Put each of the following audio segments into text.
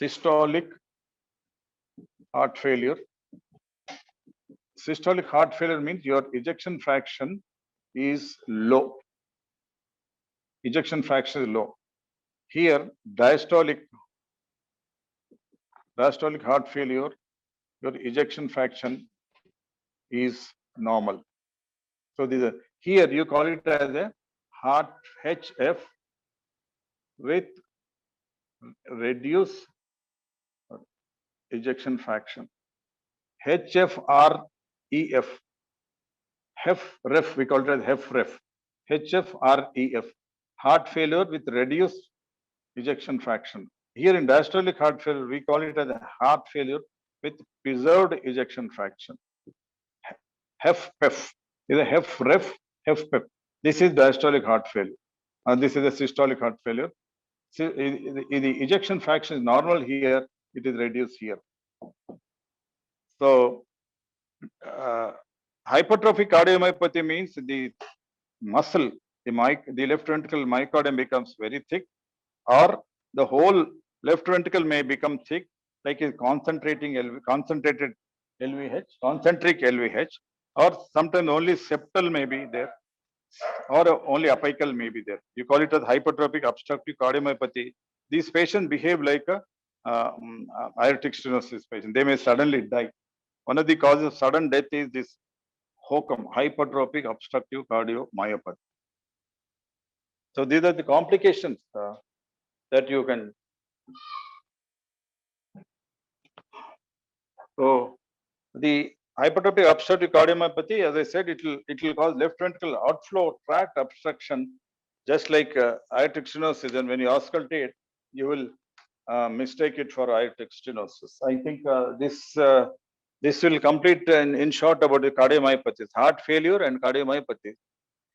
Systolic heart failure. Systolic heart failure means your ejection fraction is low. Ejection fraction is low. Here, diastolic heart failure, your ejection fraction is normal. So here you call it as a heart HF with reduced ejection fraction. HFREF. HFref, we call it as HFref. HFREF. Heart failure with reduced ejection fraction. Here in diastolic heart failure, we call it as a heart failure with preserved ejection fraction. HFpEF is a HFref, HFpEF. This is diastolic heart failure. This is a systolic heart failure. So, the ejection fraction is normal here, it is reduced here. So, hypertrophic cardiomyopathy means the muscle, the left ventricle myocardium becomes very thick, or the whole left ventricle may become thick, like a concentric LVH, or sometimes only septal may be there, or only apical may be there. You call it as hypertrophic obstructive cardiomyopathy. These patients behave like a aortic stenosis patient. They may suddenly die. One of the causes of sudden death is this HOCM, hypertrophic obstructive cardiomyopathy. So these are the complications that you can. So the hypertrophic obstructive cardiomyopathy, as I said, it will cause left ventricle outflow tract obstruction, just like aortic stenosis. And when you auscultate, you will mistake it for aortic stenosis. I think this will complete in short about the cardiomyopathies, heart failure and cardiomyopathy.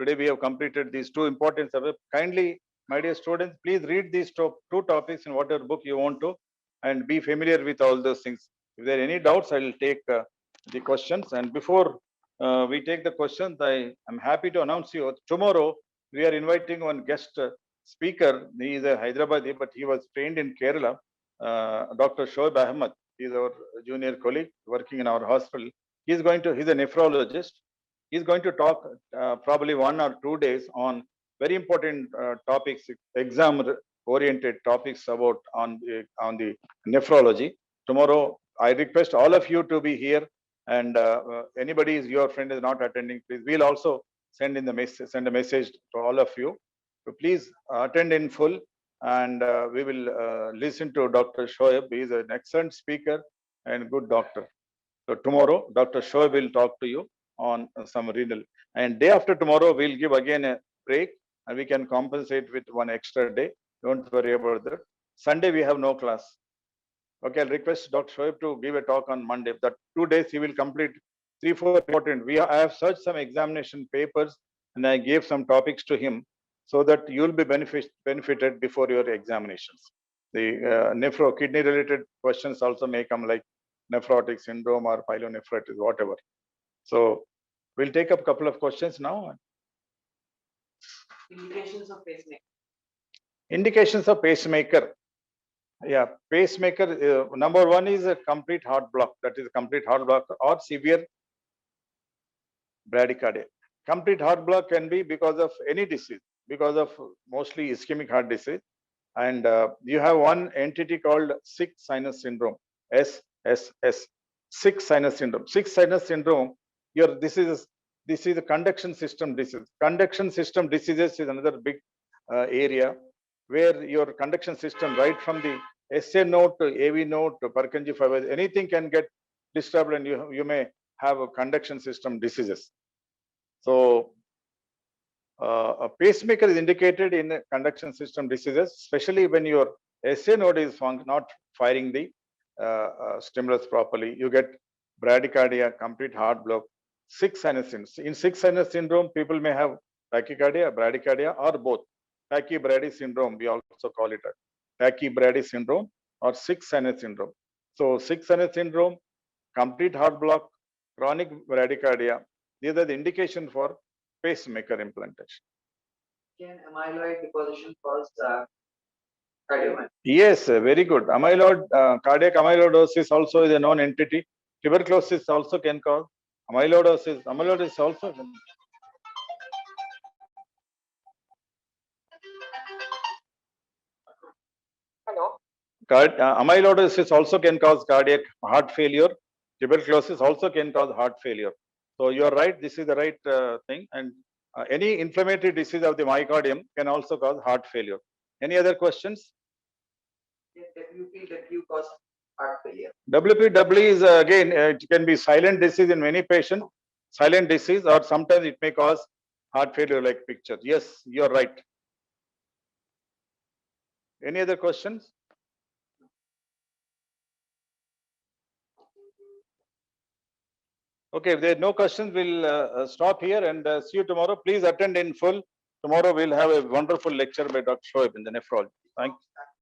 Today we have completed these two important subjects. Kindly, my dear students, please read these two topics in whatever book you want to, and be familiar with all those things. If there are any doubts, I will take the questions. And before we take the questions, I am happy to announce you tomorrow we are inviting one guest speaker. He is a Hyderabadi, but he was trained in Kerala. Dr. Shoaib Ahmed. He is our junior colleague working in our hospital. He's a nephrologist. He's going to talk probably 1 or 2 days on very important topics, exam-oriented topics about on the nephrology. Tomorrow, I request all of you to be here, and anybody is your friend is not attending, please. We'll also send a message to all of you. So please attend in full, and we will listen to Dr. Shoaib. He is an excellent speaker and good doctor. So tomorrow, Dr. Shoaib will talk to you on some renal. And day after tomorrow, we'll give again a break, and we can compensate with 1 extra day. Don't worry about that. Sunday, we have no class. Okay, I'll request Dr. Shoaib to give a talk on Monday. That 2 days, he will complete 3-4 important. I have searched some examination papers, and I gave some topics to him so that you'll be benefited before your examinations. The kidney-related questions also may come, like nephrotic syndrome or pyelonephritis, whatever. So we'll take up a couple of questions now. Indications of pacemaker. Indications of pacemaker. Yeah, pacemaker, number 1 is a complete heart block. That is a complete heart block or severe bradycardia. Complete heart block can be because of any disease, because of mostly ischemic heart disease. And you have one entity called sick sinus syndrome, SSS, sick sinus syndrome. Sick sinus syndrome, this is a conduction system disease. Conduction system diseases is another big area where your conduction system, right from the SA node to AV node to Purkinje fiber, anything can get disturbed, and you may have a conduction system diseases. So a pacemaker is indicated in conduction system diseases, especially when your SA node is not firing the stimulus properly. You get bradycardia, complete heart block, sick sinus syndrome. In sick sinus syndrome, people may have tachycardia, bradycardia, or both. Tachybrady syndrome, we also call it a tachybrady syndrome or sick sinus syndrome. So sick sinus syndrome, complete heart block, chronic bradycardia, these are the indication for pacemaker implantation. Can amyloid deposition cause cardiomyopathy? Yes, very good. Cardiac amyloidosis also is a known entity. Tuberculosis also can cause amyloidosis. Amyloidosis also. Hello. Amyloidosis also can cause cardiac heart failure. Tuberculosis also can cause heart failure. So you are right. This is the right thing. And any inflammatory disease of the myocardium can also cause heart failure. Any other questions? WPW cause heart failure. WPW is again, it can be silent disease in many patients, silent disease, or sometimes it may cause heart failure like picture. Yes, you're right. Any other questions? Okay, if there are no questions, we'll stop here and see you tomorrow. Please attend in full. Tomorrow we'll have a wonderful lecture by Dr. Shoaib in the nephrology. Thank you.